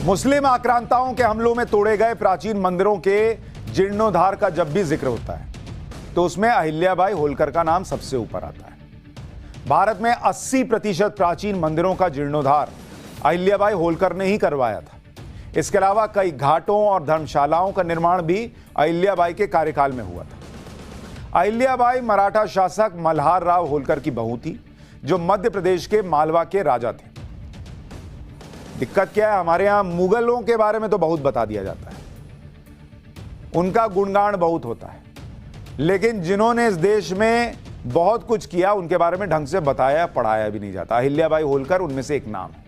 मुस्लिम आक्रांताओं के हमलों में तोड़े गए प्राचीन मंदिरों के जीर्णोद्धार का जब भी जिक्र होता है तो उसमें अहिल्याबाई होलकर का नाम सबसे ऊपर आता है। भारत में 80% प्राचीन मंदिरों का जीर्णोद्धार अहिल्याबाई होलकर ने ही करवाया था। इसके अलावा कई घाटों और धर्मशालाओं का निर्माण भी अहिल्याबाई के कार्यकाल में हुआ था। अहिल्याबाई मराठा शासक मल्हार राव होलकर की बहू थी, जो मध्य प्रदेश के मालवा के राजा थे। दिक्कत क्या है, हमारे यहां मुगलों के बारे में तो बहुत बता दिया जाता है, उनका गुणगान बहुत होता है, लेकिन जिन्होंने इस देश में बहुत कुछ किया उनके बारे में ढंग से बताया पढ़ाया भी नहीं जाता। अहिल्याबाई होलकर उनमें से एक नाम है।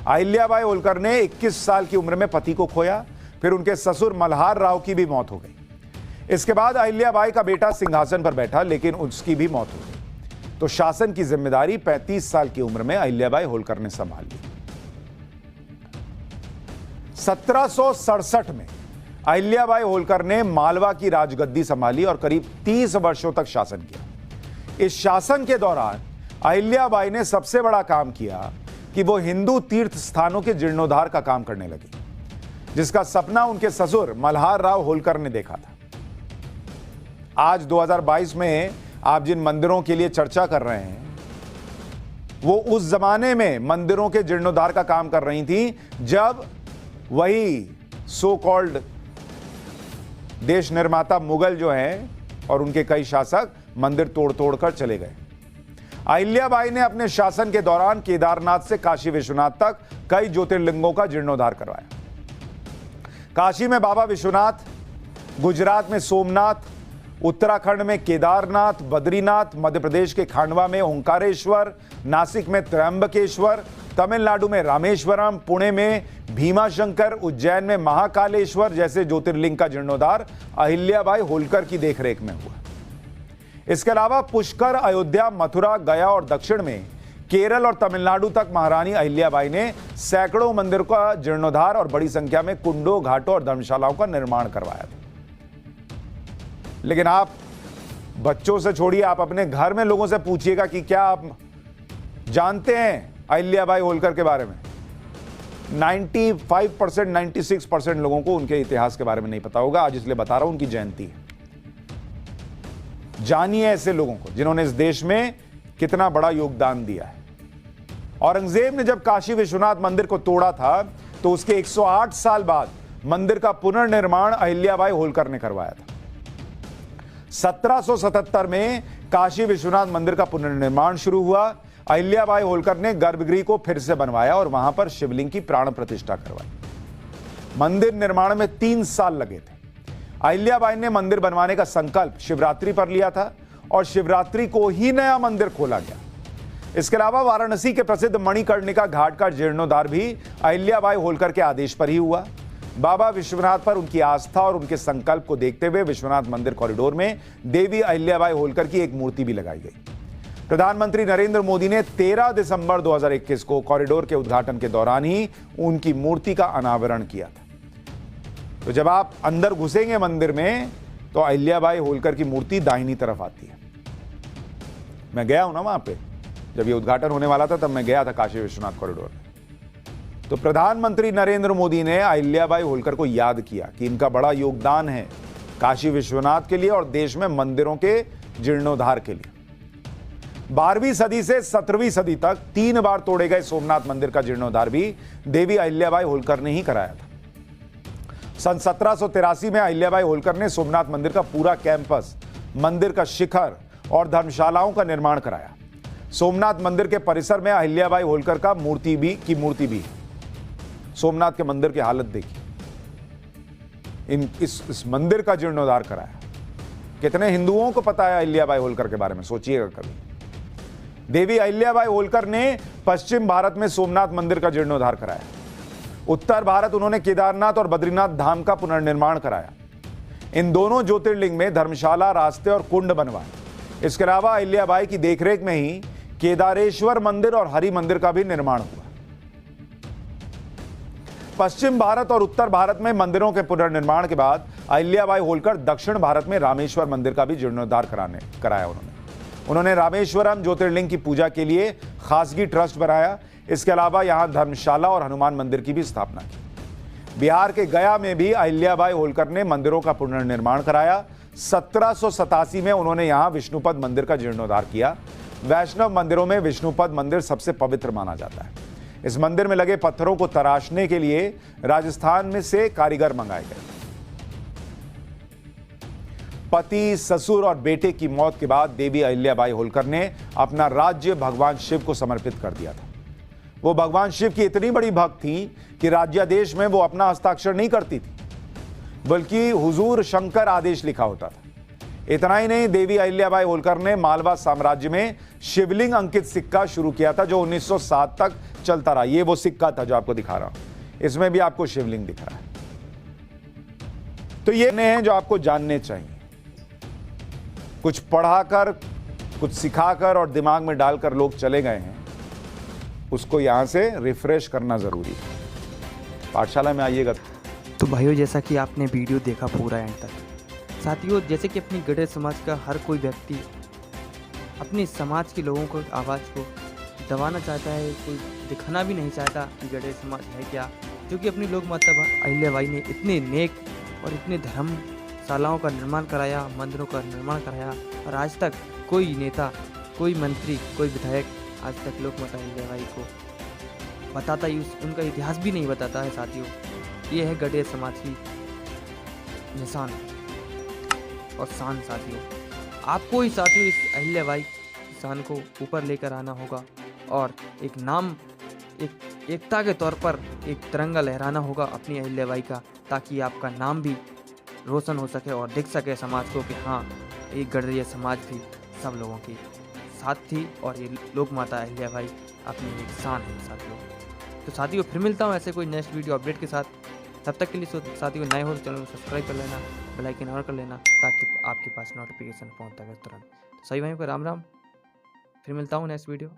अहिल्याबाई होलकर ने 21 साल की उम्र में पति को खोया, फिर उनके ससुर मल्हार राव की भी मौत हो गई। इसके बाद अहिल्याबाई का बेटा सिंहासन पर बैठा, लेकिन उसकी भी मौत हो गई, तो शासन की जिम्मेदारी 35 साल की उम्र में अहिल्याबाई होलकर ने संभाल ली। 1767 में अहिल्याबाई होलकर ने मालवा की राजगद्दी संभाली और करीब 30 वर्षों तक शासन किया। इस शासन के दौरान अहिल्याबाई ने सबसे बड़ा काम किया कि वो हिंदू तीर्थ स्थानों के जीर्णोद्धार का काम करने लगी, जिसका सपना उनके ससुर मल्हार राव होलकर ने देखा था। आज 2022 में आप जिन मंदिरों के लिए चर्चा कर रहे हैं, वो उस जमाने में मंदिरों के जीर्णोद्धार का काम कर रही थी, जब वही सो कॉल्ड देश निर्माता मुगल जो हैं और उनके कई शासक मंदिर तोड़ तोड़ कर चले गए। अहिल्याबाई ने अपने शासन के दौरान केदारनाथ से काशी विश्वनाथ तक कई ज्योतिर्लिंगों का जीर्णोद्धार करवाया। काशी में बाबा विश्वनाथ, गुजरात में सोमनाथ, उत्तराखंड में केदारनाथ, बद्रीनाथ, मध्य प्रदेश के खांडवा में ओंकारेश्वर, नासिक में त्र्यंबकेश्वर, तमिलनाडु में रामेश्वरम, पुणे में भीमाशंकर, उज्जैन में महाकालेश्वर जैसे ज्योतिर्लिंग का जीर्णोद्धार अहिल्याबाई होलकर की देखरेख में हुआ। इसके अलावा पुष्कर, अयोध्या, मथुरा, गया और दक्षिण में केरल और तमिलनाडु तक महारानी अहिल्याबाई ने सैकड़ों मंदिरों का जीर्णोद्धार और बड़ी संख्या में कुंडों, घाटों और धर्मशालाओं का निर्माण करवाया था। लेकिन आप बच्चों से छोड़िए, आप अपने घर में लोगों से पूछिएगा कि क्या आप जानते हैं अहिल्याबाई होलकर के बारे में। 95%, 96% लोगों को उनके इतिहास के बारे में नहीं पता होगा। आज इसलिए बता रहा हूं, उनकी जयंती है। जानिए ऐसे लोगों को जिन्होंने इस देश में कितना बड़ा योगदान दिया है। औरंगजेब ने जब काशी विश्वनाथ मंदिर को तोड़ा था, तो उसके 108 साल बाद मंदिर का पुनर्निर्माण अहिल्याबाई होलकर ने करवाया था। 1777 में काशी विश्वनाथ मंदिर का पुनर्निर्माण शुरू हुआ। अहिल्याबाई होलकर ने गर्भगृह को फिर से बनवाया और वहां पर शिवलिंग की प्राण प्रतिष्ठा करवाई। मंदिर निर्माण में 3 साल लगे थे। अहिल्याबाई ने मंदिर बनवाने का संकल्प शिवरात्रि पर लिया था और शिवरात्रि को ही नया मंदिर खोला गया। इसके अलावा वाराणसी के प्रसिद्ध मणिकर्णिका घाट का जीर्णोद्धार भी अहिल्याबाई होलकर के आदेश पर ही हुआ। बाबा विश्वनाथ पर उनकी आस्था और उनके संकल्प को देखते हुए विश्वनाथ मंदिर कॉरिडोर में देवी अहिल्याबाई होलकर की एक मूर्ति भी लगाई गई। प्रधानमंत्री नरेंद्र मोदी ने 13 दिसंबर 2021 को कॉरिडोर के उद्घाटन के दौरान ही उनकी मूर्ति का अनावरण किया था। तो जब आप अंदर घुसेंगे मंदिर में, तो अहिल्याबाई होलकर की मूर्ति दाहिनी तरफ आती है। मैं गया हूं ना वहां पे, जब ये उद्घाटन होने वाला था तब मैं गया था काशी विश्वनाथ कॉरिडोर में। तो प्रधानमंत्री नरेंद्र मोदी ने अहिल्याबाई होलकर को याद किया कि इनका बड़ा योगदान है काशी विश्वनाथ के लिए और देश में मंदिरों के जीर्णोद्धार के लिए। 12वीं सदी से 17वीं सदी तक 3 बार तोड़े गए सोमनाथ मंदिर का जीर्णोद्धार भी देवी अहिल्याबाई होलकर ने ही कराया था। सन 1783 में अहिल्याबाई होलकर ने सोमनाथ मंदिर का पूरा कैंपस, मंदिर का शिखर और धर्मशालाओं का निर्माण कराया। सोमनाथ मंदिर के परिसर में अहिल्याबाई होलकर का मूर्ति भी है। सोमनाथ के मंदिर की हालत देखिए। इस मंदिर का जीर्णोद्धार कराया। कितने हिंदुओं को पता है अहिल्याबाई होलकर के बारे में, सोचिएगा कभी। देवी अहिल्याबाई होलकर ने पश्चिम भारत में सोमनाथ मंदिर का जीर्णोद्धार कराया। उत्तर भारत उन्होंने केदारनाथ और बद्रीनाथ धाम का पुनर्निर्माण कराया। इन दोनों ज्योतिर्लिंग में धर्मशाला, रास्ते और कुंड बनवाए। इसके अलावा अहिल्याबाई की देखरेख में ही केदारेश्वर मंदिर और हरि मंदिर का भी निर्माण हुआ। पश्चिम भारत और उत्तर भारत में मंदिरों के पुनर्निर्माण के बाद अहिल्याबाई होलकर दक्षिण भारत में रामेश्वर मंदिर का भी जीर्णोद्धार कराया। उन्होंने रामेश्वरम ज्योतिर्लिंग की पूजा के लिए खासगी ट्रस्ट बनाया। इसके अलावा यहां धर्मशाला और हनुमान मंदिर की भी स्थापना की। बिहार के गया में भी अहिल्याबाई होलकर ने मंदिरों का पुनर्निर्माण कराया। 1787 में उन्होंने यहां विष्णुपद मंदिर का जीर्णोद्धार किया। वैष्णव मंदिरों में विष्णुपद मंदिर सबसे पवित्र माना जाता है। इस मंदिर में लगे पत्थरों को तराशने के लिए राजस्थान में से कारीगर मंगाए गए। पति, ससुर और बेटे की मौत के बाद देवी अहिल्याबाई होलकर ने अपना राज्य भगवान शिव को समर्पित कर दिया था। वो भगवान शिव की इतनी बड़ी भक्त थी कि राज्यादेश में वो अपना हस्ताक्षर नहीं करती थी, बल्कि हुजूर शंकर आदेश लिखा होता था। इतना ही नहीं, देवी अहिल्याबाई होलकर ने मालवा साम्राज्य में शिवलिंग अंकित सिक्का शुरू किया था, जो 1907 तक चलता रहा। ये वो सिक्का था जो आपको दिखा रहा हूं, इसमें भी आपको शिवलिंग दिख रहा है। तो ये हैं जो आपको जानने चाहिए। कुछ पढ़ाकर, कुछ सिखाकर और दिमाग में डालकर लोग चले गए हैं, उसको यहां से रिफ्रेश करना जरूरी है। पाठशाला में आइएगा। तो भाइयों, जैसा कि आपने वीडियो देखा पूरा एंड तक, साथियों, जैसे कि अपनी गढ़े समाज का हर कोई व्यक्ति अपने समाज के लोगों को आवाज़ को दबाना चाहता है, कोई दिखाना भी नहीं चाहता कि गढ़े समाज है क्या, क्योंकि अपनी लोक माता अहिल्याबाई ने इतने नेक और इतने धर्मशालाओं का निर्माण कराया, मंदिरों का निर्माण कराया, और आज तक कोई नेता, कोई मंत्री, कोई विधायक आज तक लोक माता अहिल्याबाई को बताता ही उनका इतिहास भी नहीं बताता है। साथियों, ये है गढ़े समाज की निशान और शान। साथियों, आपको ही साथियों इस अहिल्याबाई की शान को ऊपर लेकर आना होगा और एक नाम, एक एकता के तौर पर एक तिरंगा लहराना होगा अपनी अहिल्याबाई का, ताकि आपका नाम भी रोशन हो सके और दिख सके समाज को कि हाँ, एक गढ़िया समाज भी सब लोगों की साथ थी और ये लोक माता अहिल्याबाई अपनी एक शान है। साथियों, तो साथियों फिर मिलता हूँ ऐसे कोई नेक्स्ट वीडियो अपडेट के साथ। तब तक के लिए साथियों, नए हो तो चैनल को सब्सक्राइब कर लेना, बेल आइकन ऑन कर लेना, ताकि आपके पास नोटिफिकेशन पहुंचता है तुरंत। तो सही भाई को राम राम, फिर मिलता हूँ नेक्स्ट वीडियो।